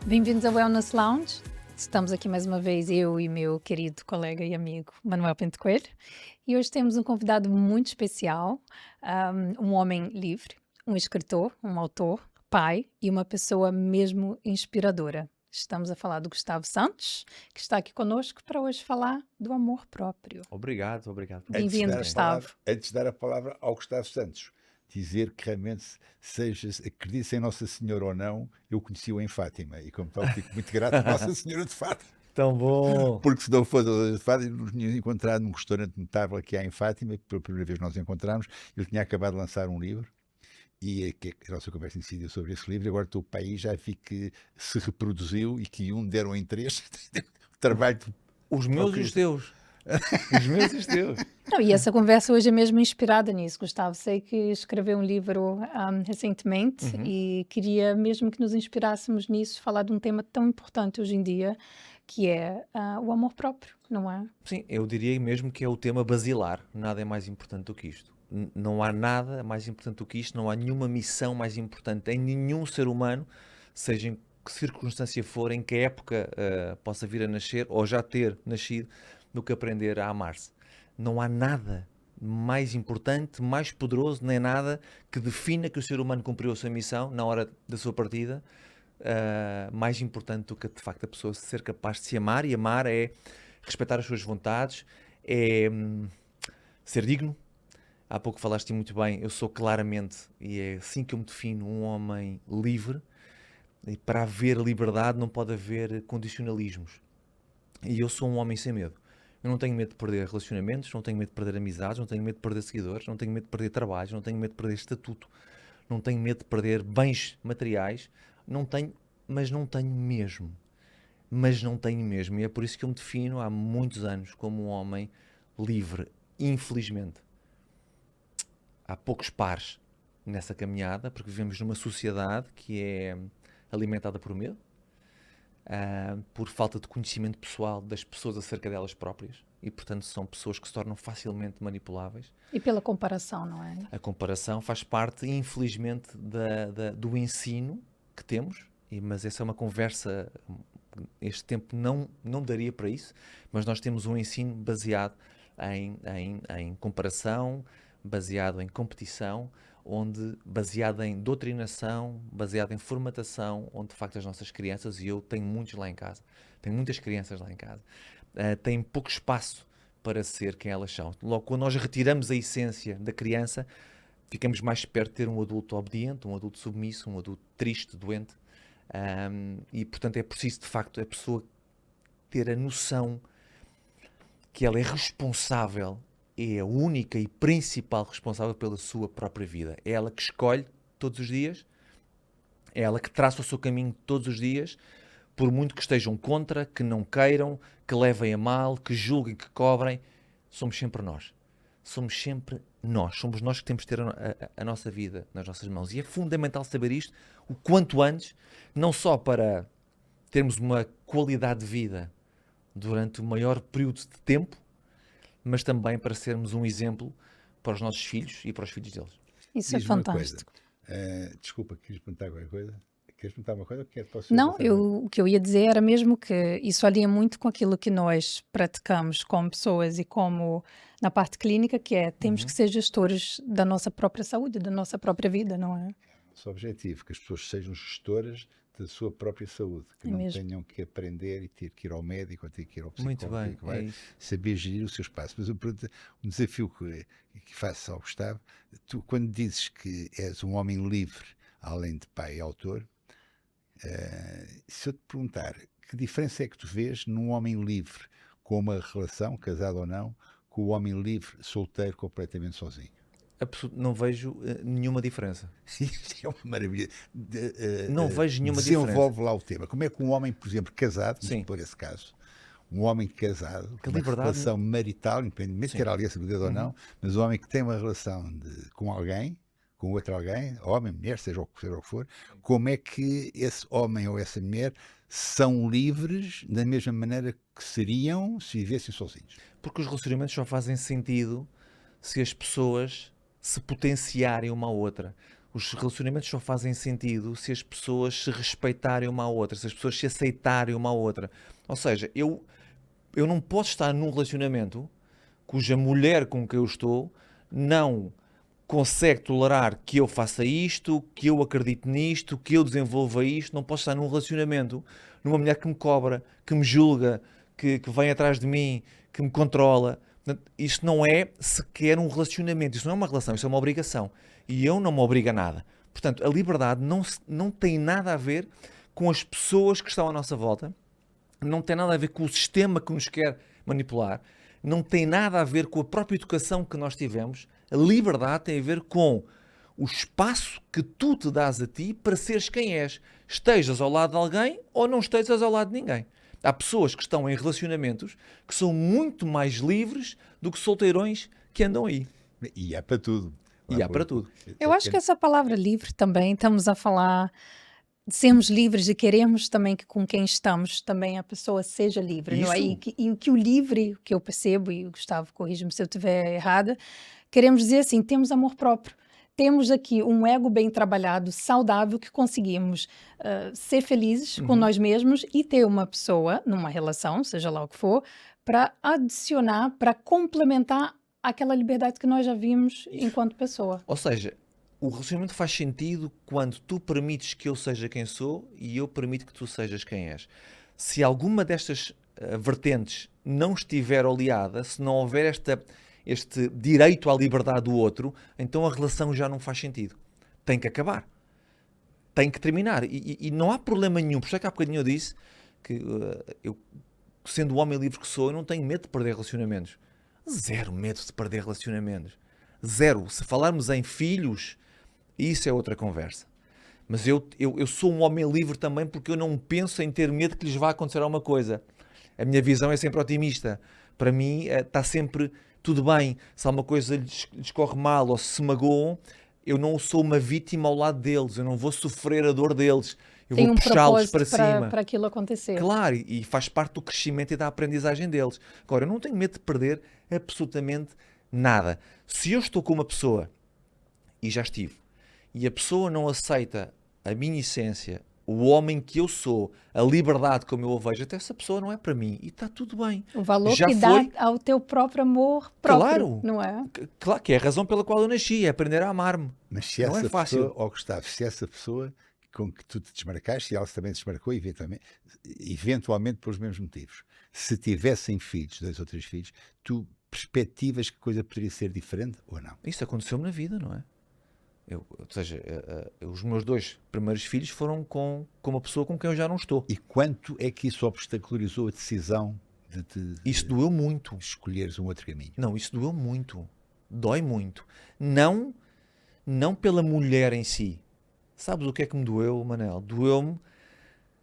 Bem-vindos ao Wellness Lounge. Estamos aqui mais uma vez, eu e meu querido colega e amigo Manuel Pinto Coelho. E hoje temos um convidado muito especial, um homem livre, um escritor, um autor, pai e uma pessoa mesmo inspiradora. Estamos a falar do Gustavo Santos, que está aqui conosco para hoje falar do amor próprio. Obrigado por Antes de Bem-vindo, dar a Gustavo. palavra, antes de dar a palavra ao Gustavo Santos, dizer que realmente, seja, acredite em Nossa Senhora ou não, eu conheci-o em Fátima e, como tal, fico muito grato a Nossa Senhora de Fátima, Tão bom. porque se não fosse a Nossa Senhora de Fátima, nos tínhamos encontrado num restaurante notável que há em Fátima, pela primeira vez nós encontramos. Ele tinha acabado de lançar um livro e a nossa conversa incidiu sobre esse livro. Agora estou para aí, já vi que se reproduziu e que deram em três. O trabalho Os meus e os teus. Os meus e os teus. Não, e essa conversa hoje é mesmo inspirada nisso, Gustavo. Sei que escreveu um livro recentemente e queria mesmo que nos inspirássemos nisso, falar de um tema tão importante hoje em dia, que é o amor próprio, não é? Sim, eu diria mesmo que é o tema basilar. Nada é mais importante do que isto. Não há nada mais importante do que isto, não há nenhuma missão mais importante em nenhum ser humano, seja em que circunstância for, em que época possa vir a nascer ou já ter nascido, do que aprender a amar-se. Não há nada mais importante, mais poderoso, nem nada que defina que o ser humano cumpriu a sua missão na hora da sua partida, mais importante do que de facto a pessoa ser capaz de se amar. E amar é respeitar as suas vontades, é ser digno. Há pouco falaste muito bem, eu sou claramente, e é assim que eu me defino, um homem livre. E para haver liberdade não pode haver condicionalismos. E eu sou um homem sem medo. Eu não tenho medo de perder relacionamentos, não tenho medo de perder amizades, não tenho medo de perder seguidores, não tenho medo de perder trabalhos, não tenho medo de perder estatuto, não tenho medo de perder bens materiais. Não tenho, mas não tenho mesmo. Mas não tenho mesmo. E é por isso que eu me defino há muitos anos como um homem livre. Infelizmente, há poucos pares nessa caminhada, porque vivemos numa sociedade que é alimentada por medo, por falta de conhecimento pessoal das pessoas acerca delas próprias, e portanto são pessoas que se tornam facilmente manipuláveis. E pela comparação, não é? A comparação faz parte, infelizmente, do ensino que temos, mas essa é uma conversa, este tempo não daria para isso, mas nós temos um ensino baseado em comparação, baseado em competição, baseado em doutrinação, baseado em formatação, onde de facto as nossas crianças, e eu tenho muitos lá em casa, tenho muitas crianças lá em casa, têm pouco espaço para ser quem elas são. Logo, quando nós retiramos a essência da criança, ficamos mais perto de ter um adulto obediente, um adulto submisso, um adulto triste, doente, e portanto é preciso de facto a pessoa ter a noção que ela é responsável, é a única e principal responsável pela sua própria vida. É ela que escolhe todos os dias, é ela que traça o seu caminho todos os dias, por muito que estejam contra, que não queiram, que levem a mal, que julguem, que cobrem, somos sempre nós. Somos sempre nós. Somos nós que temos de ter a nossa vida nas nossas mãos. E é fundamental saber isto o quanto antes, não só para termos uma qualidade de vida durante o maior período de tempo, mas também para sermos um exemplo para os nossos filhos e para os filhos deles. Isso é diz-me uma coisa. fantástico. Desculpa, queres perguntar qualquer coisa? Queres perguntar uma coisa? Não, o que eu ia dizer era mesmo que isso alinha muito com aquilo que nós praticamos como pessoas e como na parte clínica, que é temos que ser gestores da nossa própria saúde, da nossa própria vida, não é? Nosso objetivo, que as pessoas sejam gestoras da sua própria saúde, que É não mesmo. tenham que aprender e ter que ir ao médico ou ter que ir ao Muito psicólogo, bem, que vai é isso. saber gerir o seu espaço. Mas um desafio que faço ao Gustavo, tu quando dizes que és um homem livre, além de pai e autor, se eu te perguntar que diferença é que tu vês num homem livre com uma relação, casado ou não, com o homem livre, solteiro, completamente sozinho? Não vejo nenhuma diferença. Isto é uma maravilha. Não vejo nenhuma Desenvolve diferença. lá o tema. Como é que um homem, por exemplo, casado, vamos Sim. por esse caso, um homem casado, Que uma liberdade. relação marital, independentemente de Sim. ter aliança com o dedo ou não, mas um homem que tem uma relação com alguém, com outro alguém, homem, mulher, seja o que for, como é que esse homem ou essa mulher são livres da mesma maneira que seriam se vivessem sozinhos? Porque os relacionamentos só fazem sentido se as pessoas se potenciarem uma à outra. Os relacionamentos só fazem sentido se as pessoas se respeitarem uma à outra, se as pessoas se aceitarem uma à outra. Ou seja, eu não posso estar num relacionamento cuja mulher com quem eu estou não consegue tolerar que eu faça isto, que eu acredite nisto, que eu desenvolva isto. Não posso estar num relacionamento numa mulher que me cobra, que me julga, que vem atrás de mim, que me controla. Portanto, isto não é sequer um relacionamento, isso não é uma relação, isso é uma obrigação. E eu não me obrigo a nada. Portanto, a liberdade não tem nada a ver com as pessoas que estão à nossa volta, não tem nada a ver com o sistema que nos quer manipular, não tem nada a ver com a própria educação que nós tivemos. A liberdade tem a ver com o espaço que tu te dás a ti para seres quem és. Estejas ao lado de alguém ou não estejas ao lado de ninguém. Há pessoas que estão em relacionamentos que são muito mais livres do que solteirões que andam aí. E há para tudo. E há para tudo. Eu acho que essa palavra livre também, estamos a falar de sermos livres e queremos também que com quem estamos também a pessoa seja livre, não é? Isso. E que o livre, que eu percebo, e o Gustavo corrige-me se eu estiver errada, queremos dizer assim, temos amor próprio. Temos aqui um ego bem trabalhado, saudável, que conseguimos ser felizes com nós mesmos e ter uma pessoa numa relação, seja lá o que for, para adicionar, para complementar aquela liberdade que nós já vimos enquanto pessoa. Ou seja, o relacionamento faz sentido quando tu permites que eu seja quem sou e eu permito que tu sejas quem és. Se alguma destas vertentes não estiver oleada, se não houver este direito à liberdade do outro, então a relação já não faz sentido. Tem que acabar. Tem que terminar. E não há problema nenhum. Por isso é que há bocadinho eu disse que eu, sendo o homem livre que sou, eu não tenho medo de perder relacionamentos. Zero medo de perder relacionamentos. Zero. Se falarmos em filhos, isso é outra conversa. Mas eu sou um homem livre também porque eu não penso em ter medo que lhes vá acontecer alguma coisa. A minha visão é sempre otimista. Para mim está sempre tudo bem. Se alguma coisa lhes corre mal ou se magoam, eu não sou uma vítima ao lado deles. Eu não vou sofrer a dor deles. Eu Tem vou um puxá-los para propósito cima. para aquilo acontecer. Claro, e faz parte do crescimento e da aprendizagem deles. Agora, eu não tenho medo de perder absolutamente nada. Se eu estou com uma pessoa, e já estive, e a pessoa não aceita a minha essência, o homem que eu sou, a liberdade como eu a vejo, até essa pessoa não é para mim. E está tudo bem. O valor Já que foi. dá ao teu próprio amor próprio, Claro. não é? Claro que é a razão pela qual eu nasci, é aprender a amar-me. Mas se Não essa é fácil. pessoa, ó Gustavo, se essa pessoa com que tu te desmarcaste, e ela também se desmarcou, eventualmente pelos mesmos motivos, se tivessem filhos, 2 ou 3 filhos, tu perspectivas que a coisa poderia ser diferente ou não? Isso aconteceu-me na vida, não é? Ou seja, os meus 2 primeiros filhos foram com uma pessoa com quem eu já não estou. E quanto é que isso obstaculizou a decisão de Isso doeu muito. escolheres um outro caminho? Não, isso doeu muito. Dói muito. Não pela mulher em si. Sabes o que é que me doeu, Manel? Doeu-me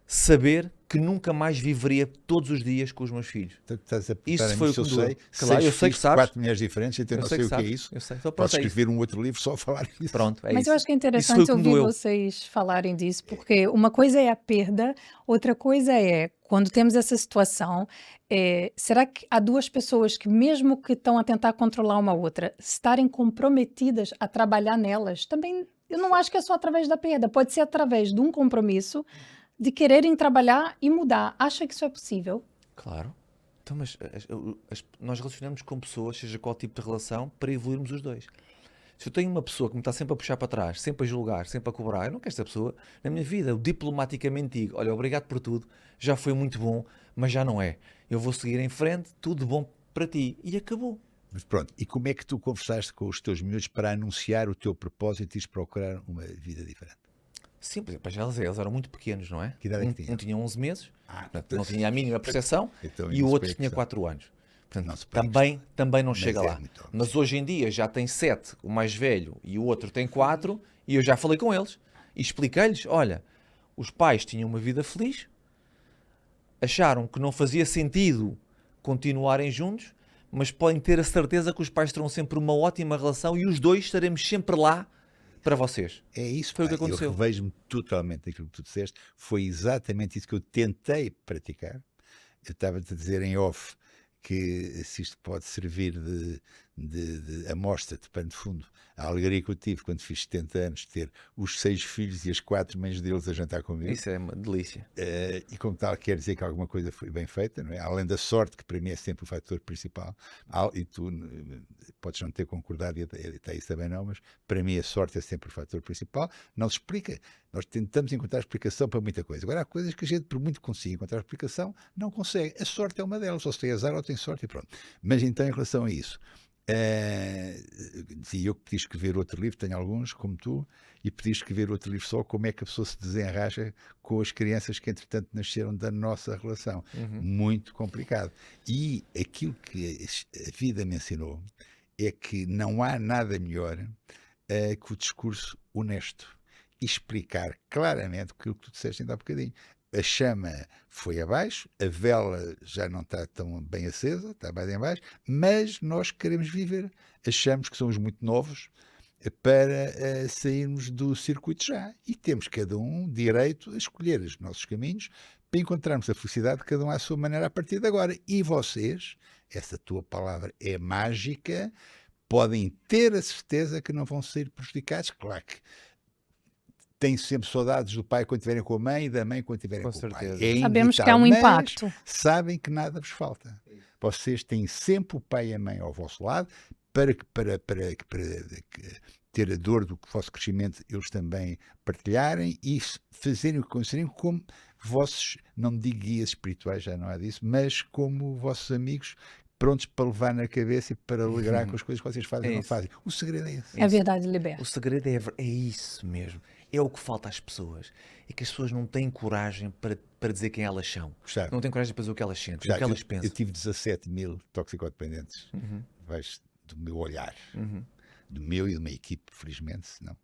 saber que nunca mais viveria todos os dias com os meus filhos. Então, estás a Isso perguntar a foi mim o se eu que me doeu. sei, Claro, 6 eu sei que filhos de sabes. 4 mulheres diferentes, então Eu não sei sei que o que é sabes. isso. Eu sei. Então, Posso pronto, é isso. escrever um outro livro só a falar disso. Pronto, é Mas isso. eu acho que é Isso foi interessante o que me ouvir doeu. vocês falarem disso, porque uma coisa é a perda, outra coisa é, quando temos essa situação, será que há 2 pessoas que, mesmo que estão a tentar controlar uma outra, estarem comprometidas a trabalhar nelas? Também, eu não acho que é só através da perda, pode ser através de um compromisso, de quererem trabalhar e mudar. Acha que isso é possível? Claro. Então, mas nós relacionamos com pessoas, seja qual tipo de relação, para evoluirmos os dois. Se eu tenho uma pessoa que me está sempre a puxar para trás, sempre a julgar, sempre a cobrar, eu não quero essa pessoa na minha vida. Eu diplomaticamente digo, olha, obrigado por tudo, já foi muito bom, mas já não é. Eu vou seguir em frente, tudo de bom para ti. E acabou. Mas pronto, e como é que tu conversaste com os teus miúdos para anunciar o teu propósito e ires procurar uma vida diferente? Sim, por exemplo, eles eram muito pequenos, não é? Que idade é que tinham? Um tinha 11 meses, então- não tinha a mínima percepção, Então, e o não se outro põe a tinha questão. 4 anos. Portanto, Não se põe a também não Mas chega é lá. muito- Mas hoje em dia já tem 7, o mais velho, e o outro tem 4, e eu já falei com eles e expliquei-lhes, olha, os pais tinham uma vida feliz, acharam que não fazia sentido continuarem juntos, mas podem ter a certeza que os pais terão sempre uma ótima relação e os dois estaremos sempre lá para vocês. É isso, Foi o pá, que aconteceu. Eu revejo-me totalmente naquilo que tu disseste. Foi exatamente isso que eu tentei praticar. Eu estava-te a dizer em off que se isto pode servir de amostra de pano de fundo, a alegria que eu tive quando fiz 70 anos de ter os 6 filhos e as 4 mães deles a jantar comigo. Isso é uma delícia. E como tal, quer dizer que alguma coisa foi bem feita, não é? Além da sorte, que para mim é sempre o fator principal, e tu podes não ter concordado, e até isso também não, mas para mim a sorte é sempre o fator principal. Não se explica. Nós tentamos encontrar explicação para muita coisa. Agora, há coisas que a gente, por muito que consiga encontrar explicação, não consegue. A sorte é uma delas. Ou se tem azar ou tem sorte e pronto. Mas então, em relação a isso, dizia eu que pedi escrever outro livro, tenho alguns, como tu, e pedi escrever outro livro só, como é que a pessoa se desenraja com as crianças que entretanto nasceram da nossa relação. Muito complicado. E aquilo que a vida me ensinou é que não há nada melhor que o discurso honesto. E explicar claramente aquilo que tu disseste ainda há bocadinho. A chama foi abaixo, a vela já não está tão bem acesa, está mais em baixo, mas nós queremos viver. Achamos que somos muito novos para sairmos do circuito já. E temos cada um direito a escolher os nossos caminhos para encontrarmos a felicidade de cada um à sua maneira a partir de agora. E vocês, essa tua palavra é mágica, podem ter a certeza que não vão sair prejudicados. Claro que têm sempre saudades do pai quando estiverem com a mãe e da mãe quando estiverem com o pai. É Sabemos que há um inevitável, impacto. mas sabem que nada vos falta. Vocês têm sempre o pai e a mãe ao vosso lado para ter a dor do vosso crescimento eles também partilharem e fazerem o que considerem como vossos, não me digo guias espirituais, já não há disso, mas como vossos amigos prontos para levar na cabeça e para alegrar com as coisas que vocês fazem ou não fazem. O segredo é esse. É a verdade liberta. O segredo é isso mesmo. É o que falta às pessoas. É que as pessoas não têm coragem para dizer quem elas são. Gustavo, não têm coragem para dizer o que elas sentem, Gustavo, o que elas pensam. Eu tive 17 mil toxicodependentes. Vais do meu olhar. Do meu e de uma equipe, felizmente, senão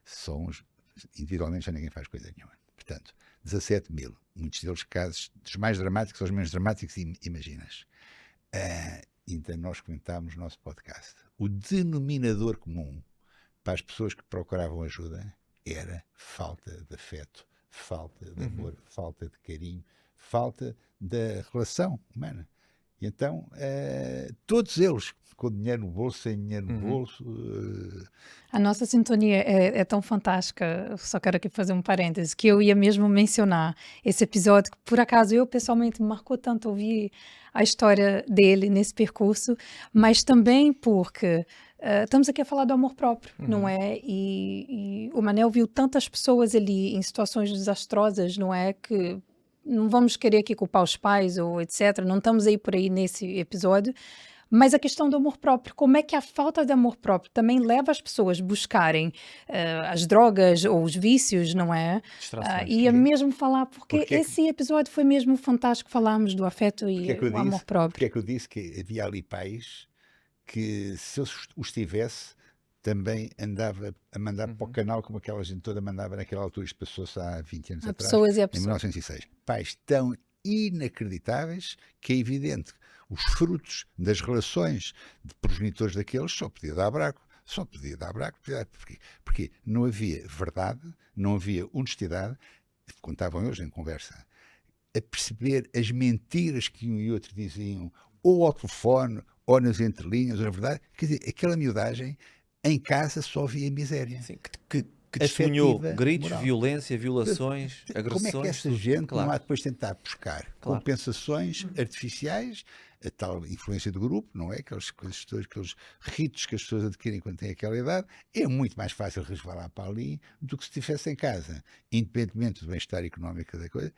somos, individualmente já ninguém faz coisa nenhuma. Portanto, 17 mil. Muitos deles casos dos mais dramáticos aos menos dramáticos, imaginas. Ainda nós comentámos no nosso podcast. O denominador comum para as pessoas que procuravam ajuda era falta de afeto, falta de amor, falta de carinho, falta da relação humana. E então, todos eles, com dinheiro no bolso, sem dinheiro no bolso... A nossa sintonia é tão fantástica, só quero aqui fazer um parêntese, que eu ia mesmo mencionar esse episódio, que por acaso eu pessoalmente me marcou tanto ouvir a história dele nesse percurso, mas também porque estamos aqui a falar do amor próprio, não é? E o Manel viu tantas pessoas ali em situações desastrosas, não é? Que não vamos querer aqui culpar os pais ou etc. Não estamos aí por aí nesse episódio. Mas a questão do amor próprio, como é que a falta de amor próprio também leva as pessoas a buscarem as drogas ou os vícios, não é? Ia mesmo falar, porque esse episódio foi mesmo fantástico, falarmos do afeto e o amor próprio. Porque é que eu disse que havia ali pais que, se eu os tivesse, também andava a mandar para o canal como aquela gente toda mandava naquela altura. Isto passou-se há 20 anos atrás, em 1906. Pais tão inacreditáveis que é evidente os frutos das relações de progenitores daqueles só podia dar braco. Só podia dar braco. Porque não havia verdade, não havia honestidade. Contavam eles em conversa a perceber as mentiras que um e outro diziam, ou ao telefone, ou nas entrelinhas, ou na verdade. Quer dizer, aquela miudagem em casa só via miséria. Sim, que testemunhou gritos, moral. Violência, violações, agressões. Como é que essa gente não há depois tentar buscar compensações artificiais, a tal influência do grupo, não é? Aqueles ritos que as pessoas adquirem quando têm aquela idade, é muito mais fácil resvalar para ali do que se estivesse em casa, independentemente do bem-estar económico da coisa.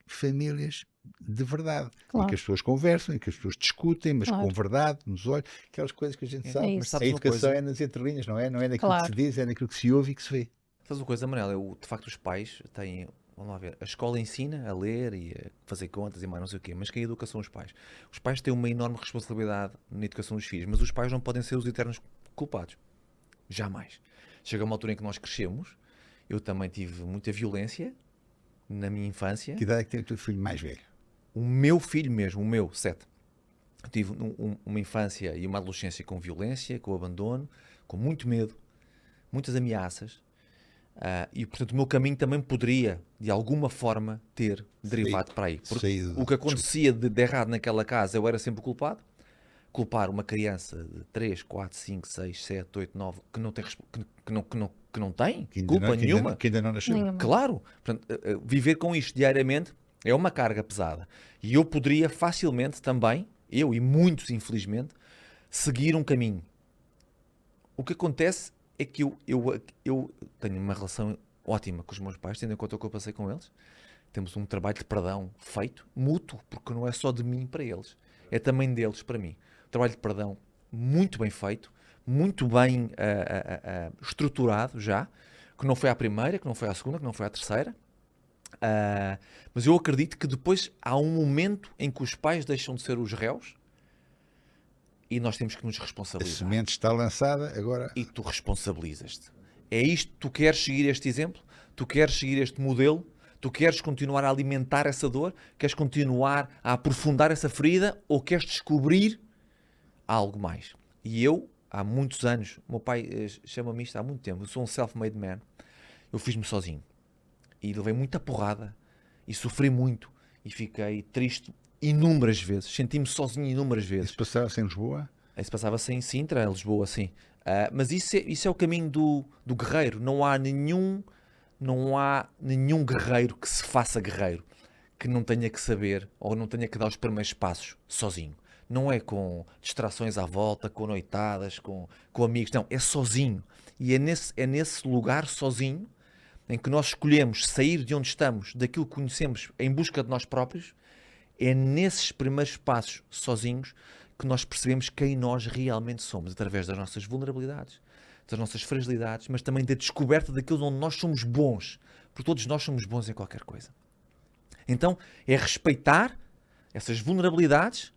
Famílias de verdade, em que as pessoas conversam, em que as pessoas discutem, mas com verdade, nos olhos, aquelas coisas que a gente sabe. Mas a educação é nas entrelinhas, não é? Não é naquilo que se diz, é naquilo que se ouve e que se vê. Sabes uma coisa, Manel? De facto, os pais têm, vamos lá ver, a escola ensina a ler e a fazer contas e mais não sei o quê, mas quem educa são os pais. Os pais têm uma enorme responsabilidade na educação dos filhos, mas os pais não podem ser os eternos culpados. Jamais. Chega uma altura em que nós crescemos, eu também tive muita violência na minha infância. Que idade é que tem o teu filho mais velho? O meu filho mesmo, o meu, 7. Tive uma infância e uma adolescência com violência, com abandono, com muito medo, muitas ameaças. E, portanto, o meu caminho também poderia, de alguma forma, ter derivado para aí. Porque o que acontecia de errado naquela casa, eu era sempre o culpado. culpar uma criança de 3, 4, 5, 6, 7, 8, 9 que não tem, que não tem culpa nenhuma. Que ainda não nasceu. Nenhuma. Claro, portanto, viver com isto diariamente é uma carga pesada. E eu poderia facilmente também, eu e muitos infelizmente, seguir um caminho. O que acontece é que eu tenho uma relação ótima com os meus pais, tendo em conta o que eu passei com eles. Temos um trabalho de perdão feito, mútuo, porque não é só de mim para eles, é também deles para mim. Trabalho de perdão muito bem feito, muito bem estruturado já, que não foi à primeira, que não foi à segunda, que não foi à terceira. Mas eu acredito que depois há um momento em que os pais deixam de ser os réus e nós temos que nos A responsabilizar. semente está lançada, agora E tu responsabilizas-te. É isto, tu queres seguir este exemplo? Tu queres seguir este modelo? Tu queres continuar a alimentar essa dor? Queres continuar a aprofundar essa ferida? Ou queres descobrir algo mais? E eu, há muitos anos, o meu pai chama-me isto há muito tempo, eu sou um self-made man, eu fiz-me sozinho. E levei muita porrada, e sofri muito, e fiquei triste inúmeras vezes, senti-me sozinho inúmeras vezes. isso passava-se em Lisboa. Isso passava-se em Sintra, em Lisboa, sim. Mas isso é o caminho do guerreiro. Não há nenhum guerreiro que se faça guerreiro que não tenha que saber ou não tenha que dar os primeiros passos sozinho. Não é com distrações à volta, com noitadas, com amigos. Não, é sozinho. E é nesse lugar sozinho em que nós escolhemos sair de onde estamos, daquilo que conhecemos, em busca de nós próprios. É nesses primeiros passos sozinhos que nós percebemos quem nós realmente somos, através das nossas vulnerabilidades, das nossas fragilidades, mas também da descoberta daquilo onde nós somos bons, porque todos nós somos bons em qualquer coisa. Então, é respeitar essas vulnerabilidades,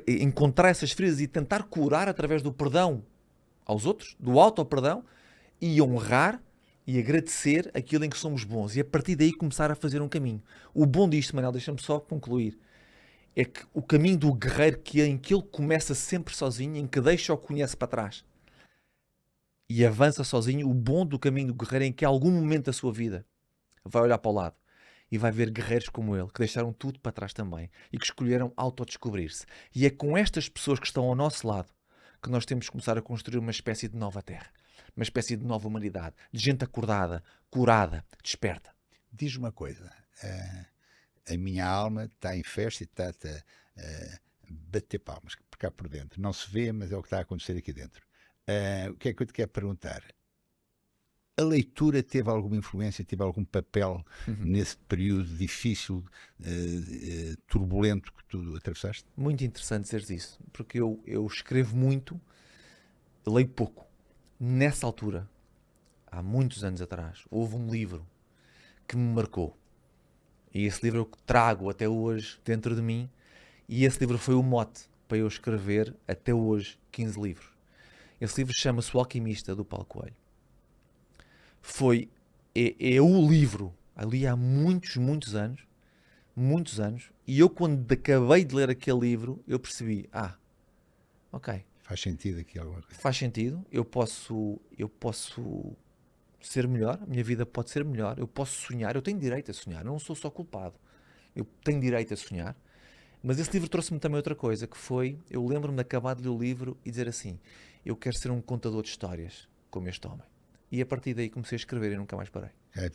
encontrar essas feridas e tentar curar através do perdão aos outros, do auto-perdão, e honrar e agradecer aquilo em que somos bons. E a partir daí começar a fazer um caminho. O bom disto, Manel, deixa-me só concluir, é que o caminho do guerreiro em que ele começa sempre sozinho, em que deixa o que conhece para trás e avança sozinho, o bom do caminho do guerreiro é em que em algum momento da sua vida vai olhar para o lado e vai ver guerreiros como ele, que deixaram tudo para trás também e que escolheram autodescobrir-se. E é com estas pessoas que estão ao nosso lado que nós temos que começar a construir uma espécie de nova terra, uma espécie de nova humanidade, de gente acordada, curada, desperta. Diz uma coisa, a minha alma está em festa e está a bater palmas, por cá por dentro. Não se vê, mas é o que está a acontecer aqui dentro. O que é que eu te quero perguntar? A leitura teve alguma influência, teve algum papel nesse período difícil, turbulento que tu atravessaste? Muito interessante dizeres isso, porque eu escrevo muito, leio pouco. Nessa altura, há muitos anos atrás, houve um livro que me marcou. E esse livro eu trago até hoje dentro de mim. E esse livro foi o mote para eu escrever até hoje 15 livros. Esse livro chama-se O Alquimista, do Paulo Coelho. É o livro, ali há muitos anos, e eu quando acabei de ler aquele livro, eu percebi, ok. Faz sentido aqui alguma coisa? Faz sentido, eu posso ser melhor, a minha vida pode ser melhor, eu posso sonhar, eu tenho direito a sonhar, eu não sou só culpado, eu tenho direito a sonhar. Mas esse livro trouxe-me também outra coisa, que foi, eu lembro-me de acabar de ler o livro e dizer assim, eu quero ser um contador de histórias, como este homem. E a partir daí comecei a escrever e nunca mais parei.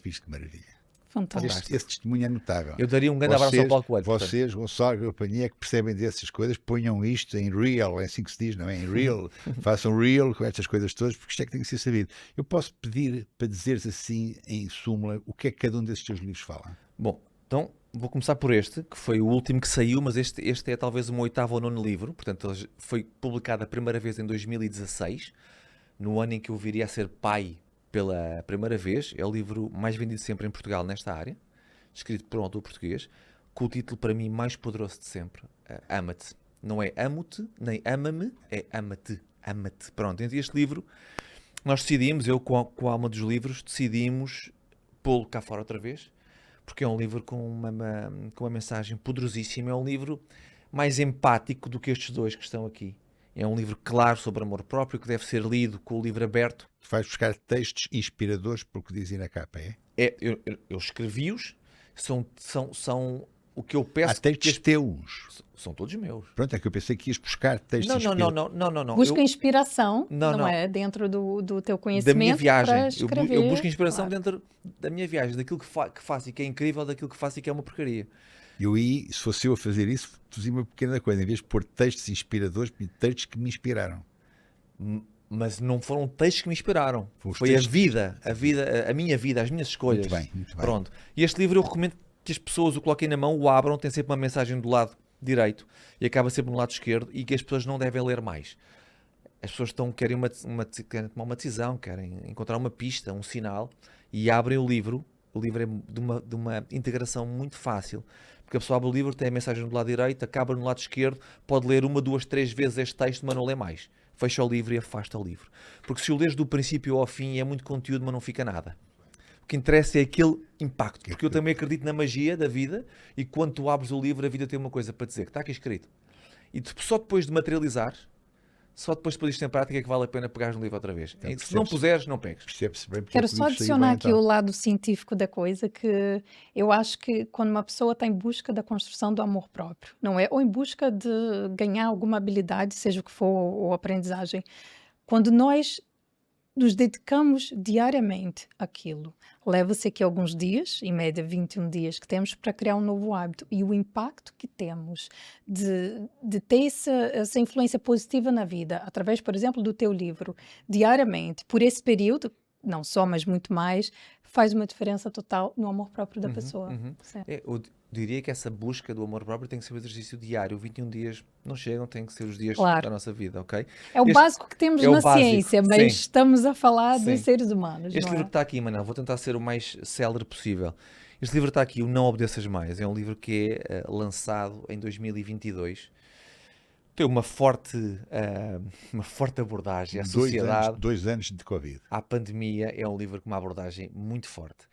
Viste que maravilha. Fantástico. Esse testemunho é notável. Eu daria um grande abraço ao Paulo Coelho. Vocês, Gonçalo e a companhia, que percebem dessas coisas, ponham isto em real, é assim que se diz, não é? Em real, façam real com estas coisas todas, porque isto é que tem que ser sabido. Eu posso pedir para dizeres assim, em súmula, o que é que cada um desses teus livros fala? Bom, então vou começar por este, que foi o último que saiu, mas este é talvez o meu 8º ou 9º livro, portanto foi publicado a primeira vez em 2016, no ano em que eu viria a ser pai pela primeira vez. É o livro mais vendido sempre em Portugal nesta área, escrito por um autor português, com o título para mim mais poderoso de sempre, Ama-te. Não é amo-te, nem ama-me, é ama-te, ama-te. Pronto, entre este livro nós decidimos, eu com a alma dos livros, decidimos pô-lo cá fora outra vez, porque é um livro com uma mensagem poderosíssima, é um livro mais empático do que estes dois que estão aqui. É um livro claro sobre amor próprio, que deve ser lido com o livro aberto. Tu vais buscar textos inspiradores pelo que dizem na capa, é? Eu escrevi-os, são o que eu Há peço textos teus. são todos meus. Pronto, é que eu pensei que ias buscar textos Não. Busca inspiração, Não, não não. é? Dentro do teu Da minha conhecimento para viagem. escrever. Eu busco inspiração claro. dentro da minha viagem, daquilo que faço e que é incrível, daquilo que faço e que é uma porcaria. Eu aí, se fosse eu a fazer isso, fazia uma pequena coisa. Em vez de pôr textos inspiradores, textos que me inspiraram. Mas não foram textos que me inspiraram. Foram os Foi a textos vida, a minha vida, as minhas escolhas. Muito bem, muito bem. Pronto. E este livro eu recomendo que as pessoas o coloquem na mão, o abram, tem sempre uma mensagem do lado direito e acaba sempre no lado esquerdo, e que as pessoas não devem ler mais. As pessoas querem querem tomar uma decisão, querem encontrar uma pista, um sinal, e abrem o livro. O livro é de uma integração muito fácil, porque a pessoa abre o livro, tem a mensagem do lado direito, acaba no lado esquerdo, pode ler 1, 2, 3 vezes este texto, mas não lê mais. Fecha o livro e afasta o livro. Porque se o lês do princípio ao fim, é muito conteúdo, mas não fica nada. O que interessa é aquele impacto. Porque eu também acredito na magia da vida, e quando tu abres o livro, a vida tem uma coisa para dizer, que está aqui escrito. E só depois de materializar, só depois de pôr isto em prática, é que vale a pena pegares no livro outra vez. Então, Se não puseres, não pegues. Percebe-se bem porque Quero é que o só livro saiu adicionar bem, aqui então. o lado científico da coisa, que eu acho que quando uma pessoa está em busca da construção do amor próprio, não é? Ou em busca de ganhar alguma habilidade, seja o que for, ou aprendizagem, quando nós nos dedicamos diariamente àquilo, leva-se aqui alguns dias, em média 21 dias, que temos para criar um novo hábito, e o impacto que temos de ter essa influência positiva na vida, através, por exemplo, do teu livro, diariamente, por esse período, não só, mas muito mais, faz uma diferença total no amor próprio da pessoa. Certo. Eu diria que essa busca do amor próprio tem que ser um exercício diário. 21 dias não chegam, tem que ser os dias Claro. da nossa vida, ok? É o básico que temos é o na básico, ciência, mas sim. estamos a falar Sim. dos seres humanos, Este não livro é? que está aqui, Manel, vou tentar ser o mais célere possível. Este livro está aqui, o Não Obedeças Mais. É um livro que é lançado em 2022. Tem uma forte abordagem à sociedade, 2 anos de Covid. à pandemia. É um livro com uma abordagem muito forte.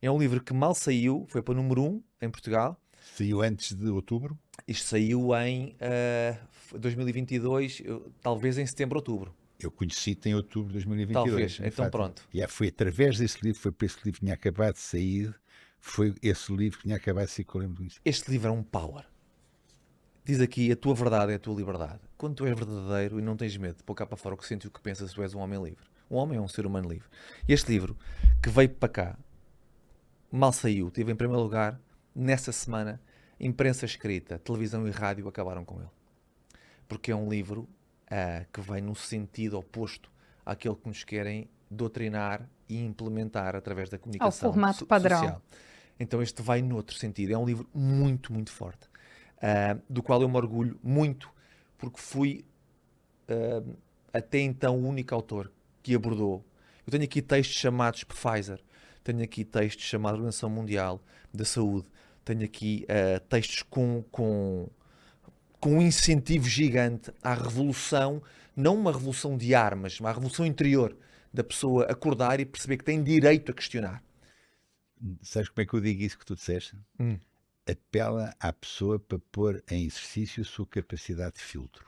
É um livro que mal saiu, foi para o número 1 em Portugal. Saiu antes de outubro. Isto saiu em 2022, talvez em setembro, outubro. Eu conheci-te em outubro de 2022. Talvez, em então fato. pronto. E foi através desse livro, foi para esse livro que tinha acabado de sair, foi esse livro que tinha acabado de sair que eu lembro disso. Este livro é um power. Diz aqui, a tua verdade é a tua liberdade. Quando tu és verdadeiro e não tens medo de pôr cá para fora o que sentes e o que pensas, tu és um homem livre. Um homem é um ser humano livre. E este livro, que veio para cá, mal saiu, teve em primeiro lugar, nessa semana, imprensa escrita, televisão e rádio acabaram com ele. Porque é um livro que vai no sentido oposto àquele que nos querem doutrinar e implementar através da comunicação formato padrão. social. Então este vai noutro sentido. É um livro muito, muito forte. Do qual eu me orgulho muito, porque fui até então o único autor que abordou. Eu tenho aqui textos chamados por Pfizer, tenho aqui textos chamados Organização Mundial da Saúde, tenho aqui textos com um incentivo gigante à revolução, não uma revolução de armas, mas a revolução interior da pessoa acordar e perceber que tem direito a questionar. Sabes como é que eu digo isso que tu disseste? Apela à pessoa para pôr em exercício a sua capacidade de filtro.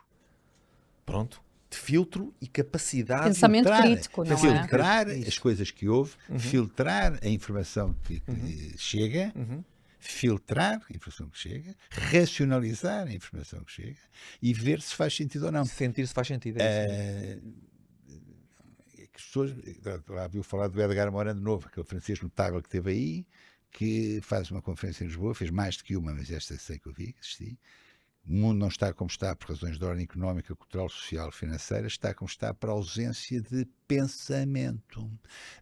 Pronto. De filtro e capacidade Pensamento filtrar, crítico, não é? filtrar Isso. as coisas que houve, filtrar a informação que chega, filtrar a informação que chega, racionalizar a informação que chega e ver se faz sentido ou não. sentir se faz sentido. É isso. As pessoas, lá viu falar do Edgar Morin de novo, aquele francês notável que esteve aí, que faz uma conferência em Lisboa, fez mais do que uma, mas esta sei que eu vi, assisti. O mundo não está como está por razões de ordem económica, cultural, social, financeira, está como está por ausência de pensamento.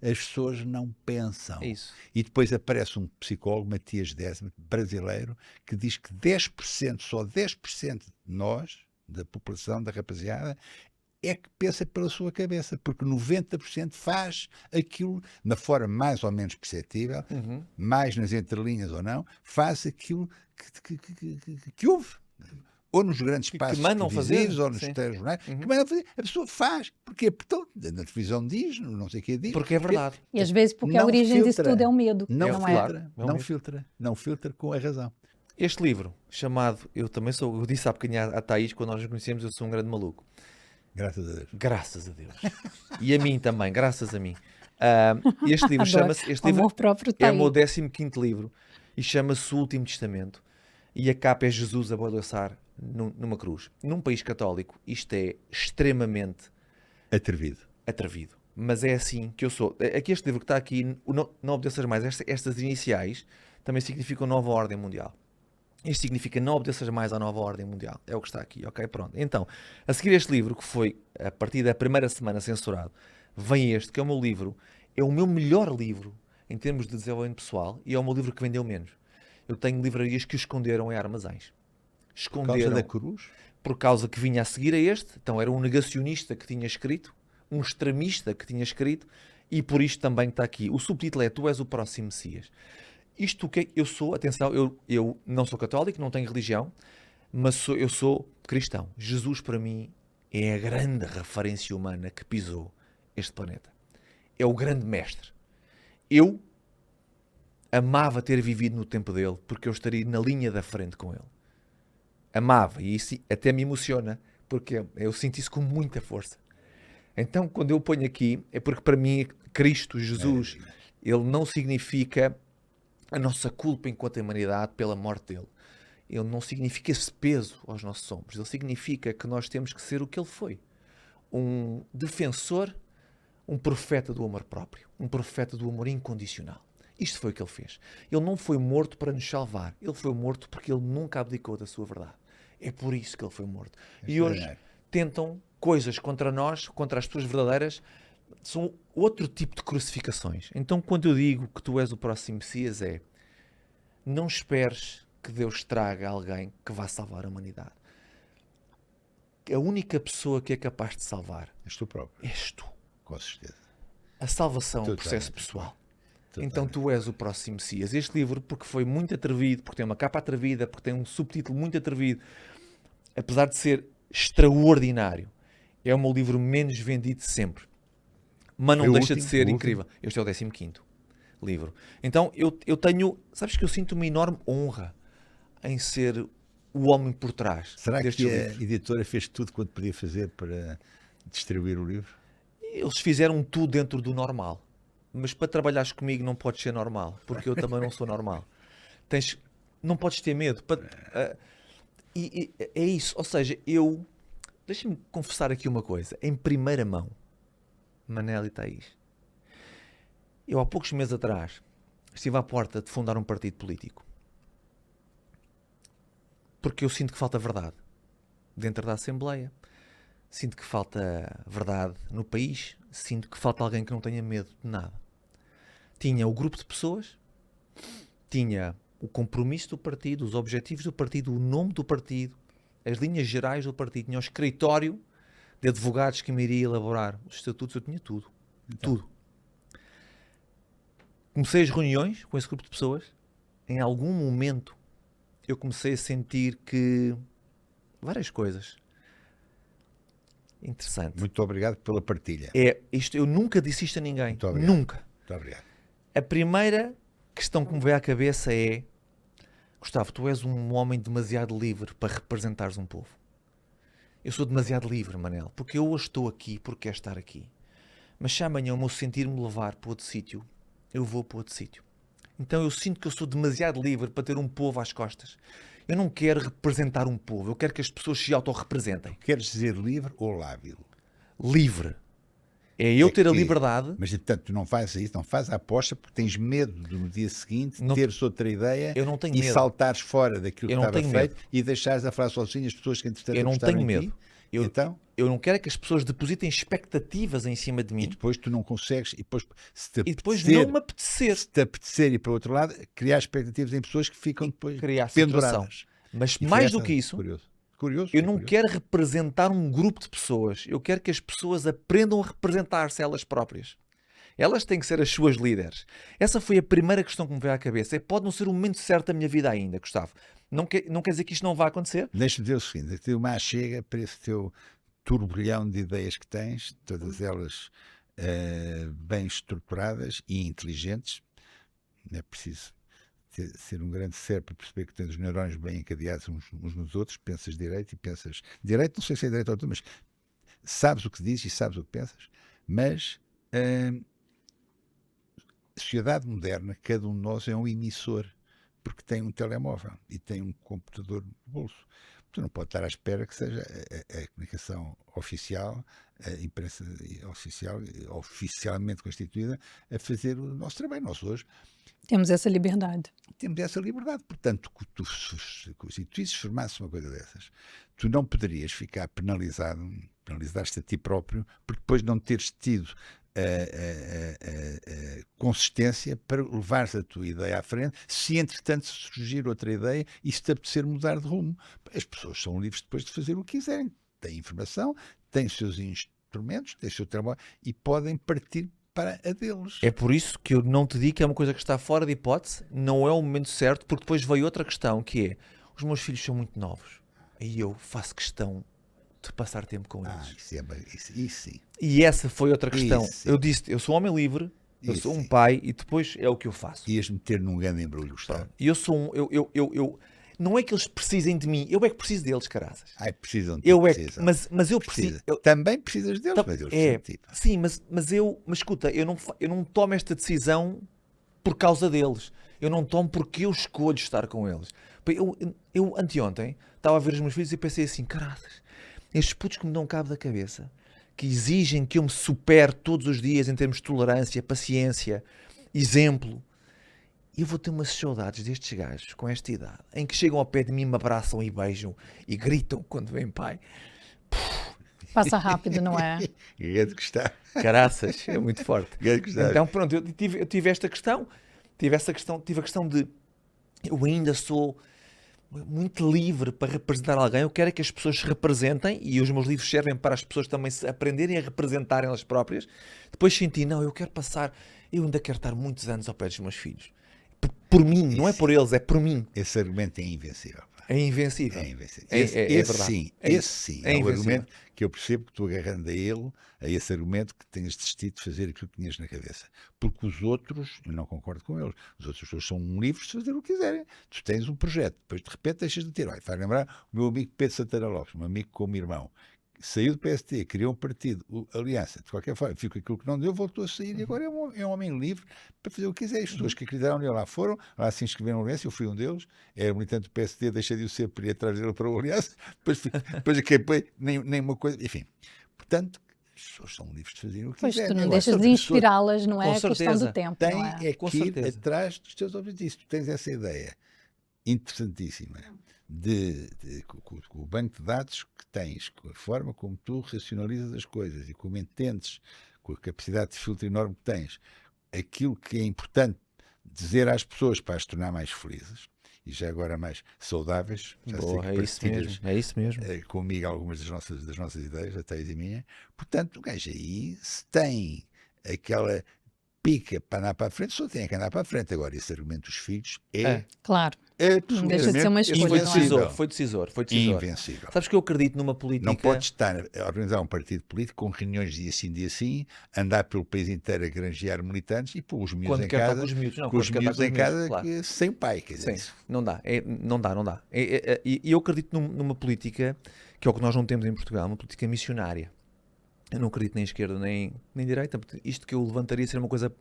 As pessoas não pensam. É isso. E depois aparece um psicólogo, Matias Desmet, brasileiro, que diz que 10%, só 10% de nós, da população, da rapaziada, é que pensa pela sua cabeça, porque 90% faz aquilo, na forma mais ou menos perceptível, mais nas entrelinhas ou não, faz aquilo que houve. Ou nos grandes espaços mandam televisivos, fazer, ou nos sim. telejornais, que mandam fazer. A pessoa faz. Porquê? Porque na televisão diz, não sei o que diz. Porque é verdade. E às vezes porque a Não origem disso filtra. tudo é o medo, Não, não filtra, é? É um não medo. filtra, não filtra com a razão. Este livro, chamado, eu disse há bocadinho à Thaís, quando nós nos conhecemos, eu sou um grande maluco. Graças a Deus. Graças a Deus. E a mim também, graças a mim. Este livro Adoro. chama-se, este O livro amor próprio está é aí. o meu 15º livro e chama-se O Último Testamento. e a capa é Jesus a balançar numa cruz. Num país católico, isto é extremamente Atrevido. atrevido. Mas é assim que eu sou. Aqui este livro que está aqui, o Não Obedeças Mais, estas iniciais também significam nova ordem mundial. Isto significa não obedeças mais à nova ordem mundial. É o que está aqui, ok? Pronto. Então, a seguir este livro, que foi a partir da primeira semana censurado, vem este, que é o meu livro, é o meu melhor livro em termos de desenvolvimento pessoal e é o meu livro que vendeu menos. Eu tenho livrarias que o esconderam em armazéns. Por causa da cruz? Por causa que vinha a seguir a este. Então era um negacionista que tinha escrito, um extremista que tinha escrito, e por isto também está aqui. O subtítulo é Tu és o próximo Messias. Isto que eu sou, atenção, eu não sou católico, não tenho religião, mas eu sou cristão. Jesus para mim é a grande referência humana que pisou este planeta. É o grande mestre. Eu amava ter vivido no tempo dele, porque eu estaria na linha da frente com ele. Amava, e isso até me emociona, porque eu sinto isso com muita força. Então, quando eu ponho aqui, é porque para mim, Cristo, Jesus, ele não significa a nossa culpa enquanto humanidade pela morte dele. Ele não significa esse peso aos nossos ombros. Ele significa que nós temos que ser o que ele foi. Um defensor, um profeta do amor próprio. Um profeta do amor incondicional. Isto foi o que ele fez. Ele não foi morto para nos salvar. Ele foi morto porque ele nunca abdicou da sua verdade. É por isso que ele foi morto. E hoje tentam coisas contra nós, contra as pessoas verdadeiras, são outro tipo de crucificações. Então, quando eu digo que tu és o próximo Messias, não esperes que Deus traga alguém que vá salvar a humanidade. A única pessoa que é capaz de salvar és tu próprio. És tu. Com certeza. A salvação é um processo pessoal. Então tu és o próximo Messias. Este livro, porque foi muito atrevido, porque tem uma capa atrevida, porque tem um subtítulo muito atrevido, apesar de ser extraordinário, é o meu livro menos vendido de sempre. Mas não deixa de ser incrível. Este é o 15º livro. Então eu tenho... Sabes que eu sinto uma enorme honra em ser o homem por trás. Será que a livros. editora fez tudo quanto podia fazer para distribuir o livro? Eles fizeram tudo dentro do normal. Mas para trabalhares comigo não podes ser normal. Porque eu também não sou normal. Não podes ter medo. E é isso. Ou seja, deixa-me confessar aqui uma coisa. Em primeira mão, Manel e Thaís, eu há poucos meses atrás estive à porta de fundar um partido político. Porque eu sinto que falta verdade dentro da Assembleia. Sinto que falta verdade no país. Sinto que falta alguém que não tenha medo de nada. Tinha o grupo de pessoas, tinha o compromisso do partido, os objetivos do partido, o nome do partido, as linhas gerais do partido, tinha o escritório de advogados que me iria elaborar os estatutos, eu tinha tudo. Então. Tudo. Comecei as reuniões com esse grupo de pessoas. Em algum momento eu comecei a sentir que várias coisas. Interessante. Muito obrigado pela partilha. Eu nunca disse isto a ninguém. Muito obrigado. Nunca. Muito obrigado. A primeira questão que me veio à cabeça é: Gustavo, tu és um homem demasiado livre para representares um povo. Eu sou demasiado livre, Manel, porque eu hoje estou aqui porque quero estar aqui. Mas se amanhã o meu sentir me levar para outro sítio, eu vou para outro sítio. Então eu sinto que eu sou demasiado livre para ter um povo às costas. Eu não quero representar um povo, eu quero que as pessoas se autorrepresentem. Queres dizer livre ou lábil? Livre. É eu ter a liberdade. Mas, portanto, tu não fazes isso, não fazes a aposta porque tens medo de no dia seguinte teres outra ideia e saltares fora daquilo que estava feito e deixares a frase sozinha as pessoas que entretanto eu não tenho medo. Eu não quero que as pessoas depositem expectativas em cima de mim. E depois tu não consegues, e depois não me apetecer. Se te apetecer ir para o outro lado, criar expectativas em pessoas que ficam depois penduradas. Mas mais do que isso, curioso, eu não quero representar um grupo de pessoas. Eu quero que as pessoas aprendam a representar-se elas próprias. Elas têm que ser as suas líderes. Essa foi a primeira questão que me veio à cabeça. Pode não ser o momento certo da minha vida ainda, Gustavo. Não quer dizer que isto não vai acontecer? Deixa-me dizer o seguinte, que uma chega para esse teu turbilhão de ideias que tens, todas elas bem estruturadas e inteligentes. Não é preciso ser um grande cérebro para perceber que tens os neurônios bem encadeados uns nos outros, pensas direito e pensas... Direito, não sei se é direito ou tudo, mas sabes o que dizes e sabes o que pensas. Mas a sociedade moderna, cada um de nós é um emissor porque tem um telemóvel e tem um computador no bolso. Tu não pode estar à espera que seja a comunicação oficial, a imprensa oficial, oficialmente constituída, a fazer o nosso trabalho. Nós hoje Temos essa liberdade. temos essa liberdade. Portanto, se tu formasse uma coisa dessas, tu não poderias ficar penalizaste a ti próprio, porque depois não teres tido a consistência para levares a tua ideia à frente, se entretanto surgir outra ideia e se te apetecer mudar de rumo. As pessoas são livres depois de fazer o que quiserem. Têm informação, têm os seus instrumentos, têm o seu trabalho e podem partir para a deles. É por isso que eu não te digo que é uma coisa que está fora de hipótese, não é o momento certo, porque depois veio outra questão, que é, os meus filhos são muito novos, e eu faço questão de passar tempo com eles. Isso sim. E essa foi outra questão. Isso. Eu disse, eu sou um homem livre, eu Isso sou um sim. pai, e depois é o que eu faço. Ias meter num grande embrulho, Gustavo. E eu sou não é que eles precisem de mim, eu é que preciso deles, caraças. Ai, precisam de Eu é que, precisam. mas eu Precisa. preciso. eu- Também precisas deles, mas eles precisam de ti. Sim, mas escuta, eu não tomo esta decisão por causa deles. Eu não tomo porque eu escolho estar com eles. Eu anteontem estava a ver os meus filhos e pensei assim, caraças, estes putos que me dão cabo da cabeça, que exigem que eu me supere todos os dias em termos de tolerância, paciência, exemplo. Eu vou ter umas saudades destes gajos com esta idade, em que chegam ao pé de mim, me abraçam e beijam e gritam quando vem pai. Passa rápido, não é? Grande Gustavo. Caraças, é muito forte. Grande Gustavo. Então pronto, eu tive esta questão, tive a questão de eu ainda sou muito livre para representar alguém, eu quero é que as pessoas se representem e os meus livros servem para as pessoas também se aprenderem a representarem elas próprias. Depois senti, não, eu ainda quero estar muitos anos ao pé dos meus filhos. Por mim, não é por eles, é por mim. Esse argumento é invencível. É invencível. É invencível. É Esse verdade. sim, É esse sim. é É um invencível. argumento que eu percebo que tu agarrando a esse argumento que tenhas desistido de fazer aquilo que tinhas na cabeça. Porque os outros, eu não concordo com eles, os outros pessoas são livres de fazer o que quiserem. Tu tens um projeto, depois de repente deixas de ter. Olha, faz lembrar o meu amigo Pedro Santana Lopes, um amigo como irmão. Saiu do PST, criou um partido, Aliança, de qualquer forma, ficou aquilo que não deu, voltou a sair e agora é um homem livre para fazer o que quiser. As pessoas que acreditaram nele lá foram, lá se inscreveram no Aliança, eu fui um deles, era militante do PSD, deixei de o ser para ir atrás dele para o Aliança, depois acabei, nem uma coisa, enfim. Portanto, as pessoas são livres de fazer o que Pois quiserem. tu não Agora, deixas as de pessoas inspirá-las, não é? Com A questão certeza. do tempo, têm não é? Com que ir certeza. atrás dos teus objetivos. Tu tens essa ideia interessantíssima com o banco de dados que tens, com a forma como tu racionalizas as coisas e como entendes, com a capacidade de filtro enorme que tens, aquilo que é importante dizer às pessoas para as tornar mais felizes e já agora mais saudáveis. Já sei Boa, que é isso partilhas, mesmo, é isso mesmo. comigo algumas das nossas ideias, até e minha. Portanto, o gajo aí, se tem aquela pica para andar para a frente, só tem que andar para a frente. Agora, esse argumento dos filhos é Claro. absolutamente deixa de ser uma escolha, Foi não é? decisor, foi decisor, foi decisor. invencível. Sabes que eu acredito numa política... Não podes estar a organizar um partido político com reuniões dia assim, andar pelo país inteiro a granjear militantes e pôr os miúdos Quando em quer estar casa, com os miúdos, não, com os quando quer estar miúdos com os em miúdos, casa claro. sem pai. Quer dizer, Sim, não dá. Não dá. E eu acredito numa política, que é o que nós não temos em Portugal, uma política missionária. Eu não acredito nem esquerda nem direita. Isto que eu levantaria seria uma coisa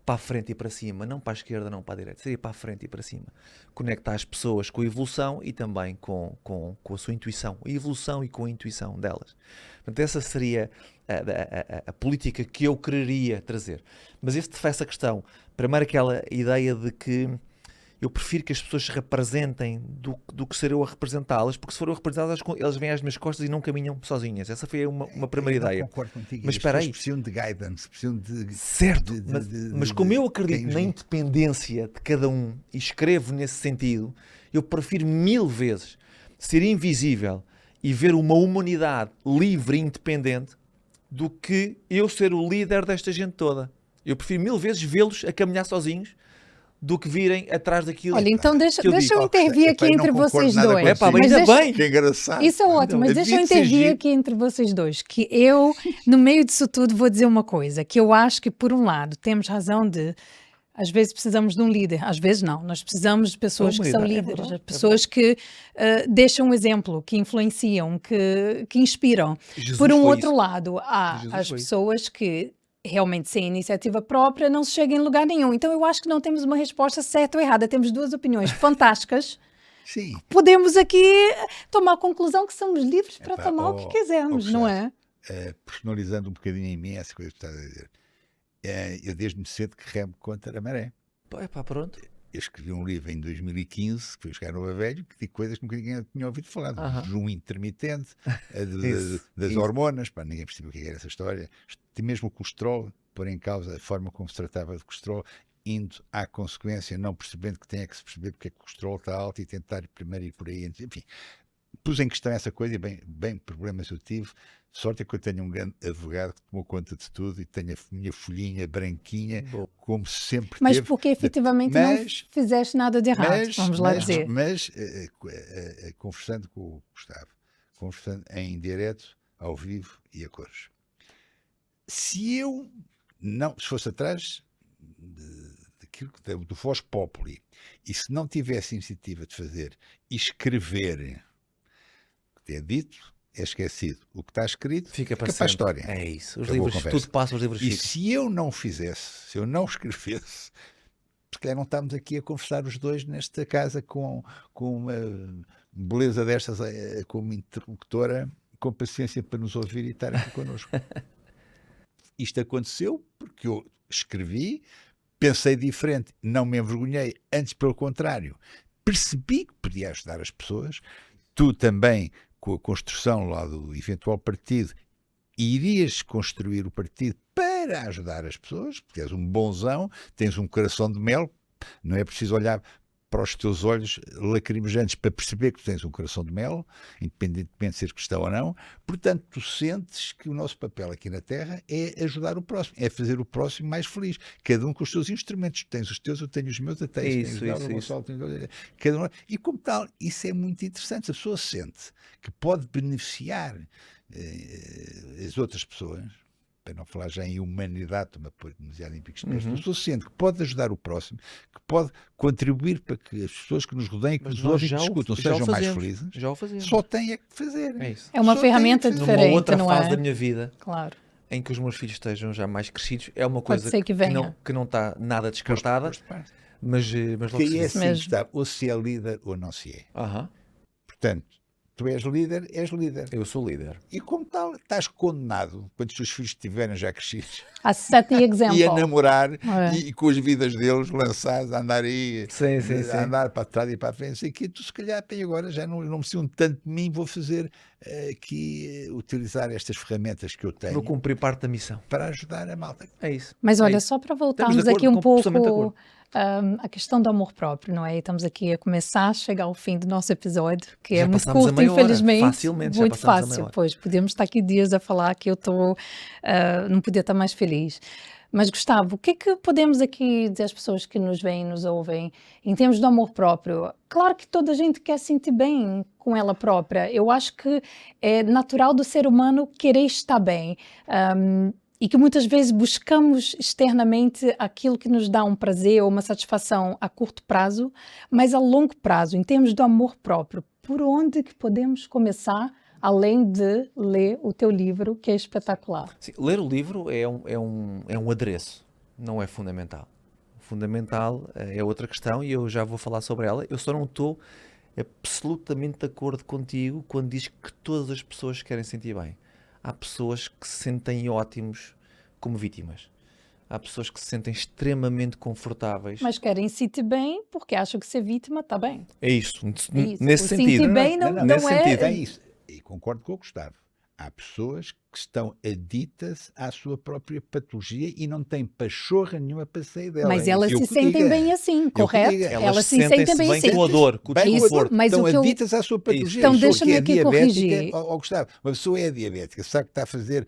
para a frente e para cima, não para a esquerda, não para a direita. Seria para a frente e para cima. Conectar as pessoas com a evolução e também com a sua intuição. A evolução e com a intuição delas. Portanto, essa seria a política que eu quereria trazer. Mas essa questão, primeiro aquela ideia de que eu prefiro que as pessoas se representem do que ser eu a representá-las, porque se for eu a representá-las, elas vêm às minhas costas e não caminham sozinhas. Essa foi uma primeira eu não ideia. concordo contigo. Mas As pessoas espera aí. precisam de guidance, precisam de... Certo, mas como eu acredito quem os na guia. independência de cada um e escrevo nesse sentido, eu prefiro 1000 vezes ser invisível e ver uma humanidade livre e independente do que eu ser o líder desta gente toda. Eu prefiro 1000 vezes vê-los a caminhar sozinhos do que virem atrás daquilo. Olha, então deixa que eu eu digo, intervir epá, aqui não entre concordo vocês nada dois. contigo. Epá, Mas ainda deixa- bem. Que engraçado. Isso é ótimo, mas Havia deixa eu de ser intervir giro. aqui entre vocês dois, que eu, no meio disso tudo, vou dizer uma coisa, que eu acho que, por um lado, temos razão de, às vezes precisamos de um líder, às vezes não, nós precisamos de pessoas que são Humanidade, é líderes, verdade, pessoas que deixam um exemplo, que influenciam, que inspiram. Jesus Por um foi outro isso. lado, há Jesus as foi isso. pessoas que realmente sem iniciativa própria, não se chega em lugar nenhum. Então eu acho que não temos uma resposta certa ou errada, temos duas opiniões fantásticas. Sim. Podemos aqui tomar a conclusão que somos livres para Epá, tomar o que quisermos, não é? Personalizando um bocadinho em mim essa coisa que estás a dizer. Eu desde cedo que remo contra a maré. Pá, pronto. Eu escrevi um livro em 2015, que foi Chegar Nova Velho, que digo coisas que nunca ninguém tinha ouvido falar. Do jejum intermitente, das hormonas, pá, ninguém percebeu o que era essa história. Mesmo o colesterol, pôr em causa a forma como se tratava de colesterol, indo à consequência, não percebendo que tem que se perceber porque é que o colesterol está alto e tentar primeiro ir por aí. Enfim, pus em questão essa coisa e bem problemas eu tive. Sorte é que eu tenho um grande advogado que tomou conta de tudo e tenho a minha folhinha branquinha, como sempre Mas teve. porque efetivamente não fizeste nada de errado, vamos lá dizer. Mas conversando com o Gustavo, conversando em direto, ao vivo e a cores. Se fosse atrás do Voz Populi, e se não tivesse iniciativa de fazer e escrever o que é dito, é esquecido. O que está escrito fica para a história. É isso. Os livros, tudo passa, os livros ficam. E se eu não fizesse, se eu não escrevesse, se calhar não estamos aqui a conversar os dois nesta casa com uma beleza destas como interlocutora, com paciência para nos ouvir e estar aqui connosco. Isto aconteceu porque eu escrevi, pensei diferente, não me envergonhei, antes pelo contrário, percebi que podia ajudar as pessoas. Tu também, com a construção lá do eventual partido, irias construir o partido para ajudar as pessoas, porque és um bonzão, tens um coração de mel, não é preciso olhar para os teus olhos lacrimejantes para perceber que tu tens um coração de mel, independentemente de ser cristão ou não. Portanto, tu sentes que o nosso papel aqui na Terra é ajudar o próximo, é fazer o próximo mais feliz. Cada um com os seus instrumentos. Tu tens os teus, eu tenho os meus, eu tenho isso. Cada um. E como tal, isso é muito interessante. A pessoa sente que pode beneficiar as outras pessoas, para não falar já em humanidade, estou-me a pôr demasiado em picos de pés, a pessoa sente que pode ajudar o próximo, que pode contribuir para que as pessoas que nos rodeiam, que nos ouvem e discutam, sejam mais felizes. Já o fazemos. Só tem é que fazer. É isso. É uma ferramenta diferente, numa outra não fase é? da minha vida, claro, em que os meus filhos estejam já mais crescidos, é uma coisa que não está nada descartada, mas logo que é assim, mesmo. está, ou se é líder ou não se é. Portanto, tu és líder. Eu sou líder. E como tal, estás condenado, quando os teus filhos estiverem já crescidos, a set the example. e a namorar, e com as vidas deles lançados, a andar aí, a andar para trás e para a frente, e que tu se calhar, bem, agora já não me sinto tanto de mim, vou fazer aqui, utilizar estas ferramentas que eu tenho. Vou cumprir parte da missão. Para ajudar a malta. É isso. Mas olha, só para voltarmos aqui um pouco a questão do amor próprio, não é? E estamos aqui a começar a chegar ao fim do nosso episódio, que já é muito curto, infelizmente. Facilmente, muito fácil. Pois, podemos estar aqui dias a falar que eu não podia estar mais feliz. Mas, Gustavo, o que é que podemos aqui dizer às pessoas que nos veem, nos ouvem, em termos do amor próprio? Claro que toda a gente quer sentir bem com ela própria. Eu acho que é natural do ser humano querer estar bem. E que muitas vezes buscamos externamente aquilo que nos dá um prazer ou uma satisfação a curto prazo, mas a longo prazo, em termos do amor próprio, por onde que podemos começar, além de ler o teu livro, que é espetacular? Sim, ler o livro é um adereço, não é fundamental. O fundamental é outra questão e eu já vou falar sobre ela. Eu só não estou absolutamente de acordo contigo quando dizes que todas as pessoas querem sentir bem. Há pessoas que se sentem ótimos como vítimas. Há pessoas que se sentem extremamente confortáveis. Mas querem se sentir bem porque acham que ser vítima está bem. É isso. Isso. Nesse sentido. Sentir bem não é... É isso. E concordo com o Gustavo. Há pessoas que estão aditas à sua própria patologia e não têm pachorra nenhuma para sair dela. Mas elas se sentem bem assim, correto? Elas se sentem bem assim. Com a dor, com o desconforto. Estão aditas à sua patologia. Então deixa-me aqui corrigir. Gustavo, uma pessoa é diabética, sabe que está a fazer,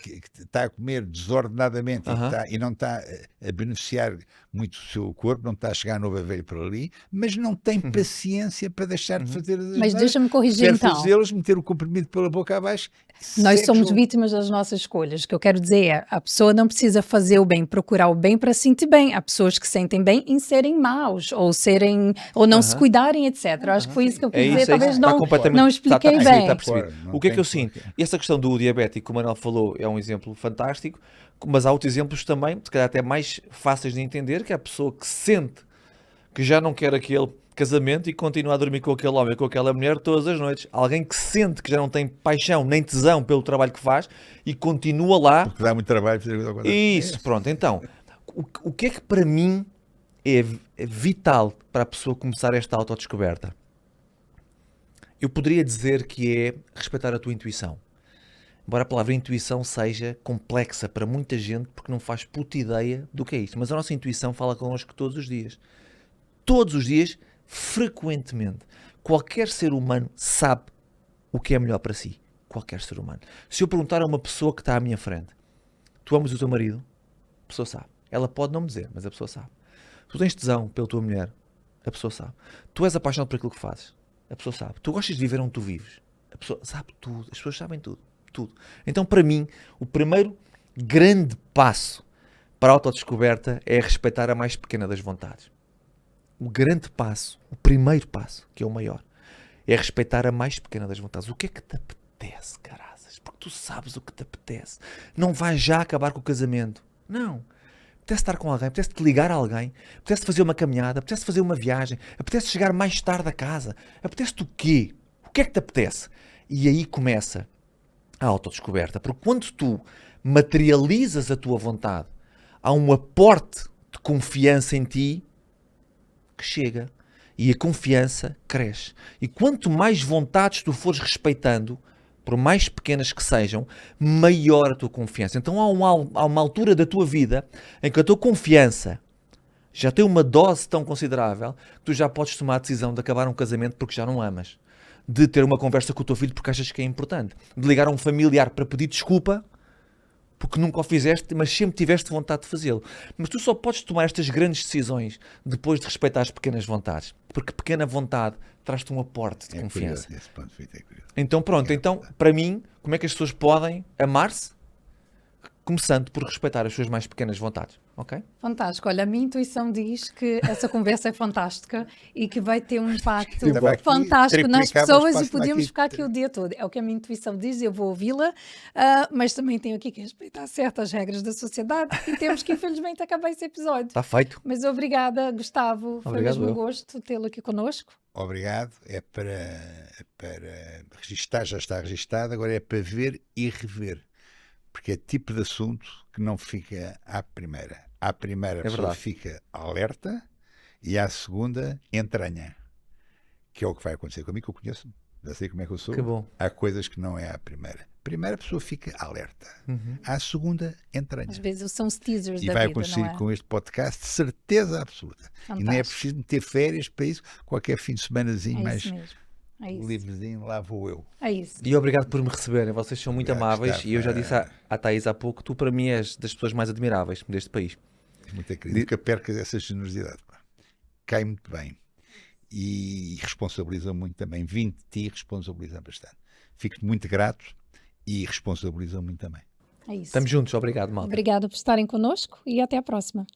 que está a comer desordenadamente e não está a beneficiar muito do seu corpo, não está a chegar a novo velho por ali, mas não tem paciência para deixar de fazer as Mas deixa-me corrigir então. Fazê-los, meter o comprimido pela boca abaixo Nós somos Sexual- vítimas das nossas escolhas. O que eu quero dizer é, a pessoa não precisa fazer o bem, procurar o bem para se sentir bem. Há pessoas que se sentem bem em serem maus, ou não se Aham. cuidarem, etc. Eu acho que foi isso que eu quis dizer. Talvez Está não, completamente, não está expliquei percebido, bem. está percebido. Claro, não O que é que tem eu sinto? porquê. Essa questão do diabético, como o Manuel falou, é um exemplo fantástico, mas há outros exemplos também, se calhar até mais fáceis de entender, que é a pessoa que sente que já não quer aquele casamento e continua a dormir com aquele homem, com aquela mulher todas as noites. Alguém que sente que já não tem paixão nem tesão pelo trabalho que faz e continua lá. Porque dá muito trabalho fazer coisa ao contrário. Isso, pronto. Então, o que é que para mim é vital para a pessoa começar esta autodescoberta? Eu poderia dizer que é respeitar a tua intuição. Embora a palavra intuição seja complexa para muita gente porque não faz puta ideia do que é isto. Mas a nossa intuição fala connosco todos os dias. Todos os dias, frequentemente. Qualquer ser humano sabe o que é melhor para si. Qualquer ser humano. Se eu perguntar a uma pessoa que está à minha frente, tu amas o teu marido? A pessoa sabe. Ela pode não me dizer, mas a pessoa sabe. Tu tens tesão pela tua mulher? A pessoa sabe. Tu és apaixonado por aquilo que fazes? A pessoa sabe. Tu gostas de viver onde tu vives? A pessoa sabe tudo. As pessoas sabem tudo. Tudo. Então, para mim, o primeiro grande passo para a autodescoberta é respeitar a mais pequena das vontades. O grande passo, o primeiro passo, que é o maior, é respeitar a mais pequena das vontades. O que é que te apetece, caraças? Porque tu sabes o que te apetece. Não vais já acabar com o casamento. Não. Apetece estar com alguém, apetece-te ligar a alguém, apetece fazer uma caminhada, apetece fazer uma viagem, apetece chegar mais tarde a casa. Apetece-te o quê? O que é que te apetece? E aí começa a autodescoberta. Porque quando tu materializas a tua vontade, há um aporte de confiança em ti que chega. E a confiança cresce. E quanto mais vontades tu fores respeitando, por mais pequenas que sejam, maior a tua confiança. Então há uma altura da tua vida em que a tua confiança já tem uma dose tão considerável que tu já podes tomar a decisão de acabar um casamento porque já não amas. De ter uma conversa com o teu filho porque achas que é importante. De ligar a um familiar para pedir desculpa porque nunca o fizeste, mas sempre tiveste vontade de fazê-lo. Mas tu só podes tomar estas grandes decisões depois de respeitar as pequenas vontades. Porque pequena vontade traz-te um aporte de confiança. Curioso, esse ponto de vista é curioso. Então pronto, então para mim, como é que as pessoas podem amar-se? Começando por respeitar as suas mais pequenas vontades, ok? Fantástico. Olha, a minha intuição diz que essa conversa é fantástica e que vai ter um impacto Estava aqui, fantástico nas triplicava o pessoas e espaço podemos aqui. ficar aqui o dia todo. É o que a minha intuição diz, eu vou ouvi-la, mas também tenho aqui que respeitar certas regras da sociedade e temos que, infelizmente, acabar esse episódio. Está feito. Mas obrigada, Gustavo. Foi Obrigado, mesmo um eu. gosto tê-lo aqui connosco. Obrigado. É para registar, já está registado, agora é para ver e rever. Porque é tipo de assunto que não fica à primeira. À primeira a pessoa verdade. fica alerta e à segunda entranha. Que é o que vai acontecer comigo, que eu conheço. Já sei como é que eu sou. Que bom. Há coisas que não é à primeira. Primeira a pessoa fica alerta. À segunda entranha. Às vezes são os teasers E da vai vida, acontecer não é? com este podcast, certeza absoluta. E nem é Fantástico. preciso meter férias para isso. Qualquer fim de semanazinho É mais isso mesmo. É isso. livrezinho, lá vou eu. É isso. E obrigado por me receberem. Vocês são muito Obrigado, amáveis Gustavo. e eu já disse à Thaís há pouco, tu para mim és das pessoas mais admiráveis deste país. Muito querido. Nunca percas essa generosidade. Pá. Cai muito bem. E responsabiliza muito também. Vindo de ti, responsabiliza bastante. Fico-te muito grato e responsabiliza muito também. É isso. Estamos juntos, obrigado, malta. Obrigada por estarem connosco e até à próxima.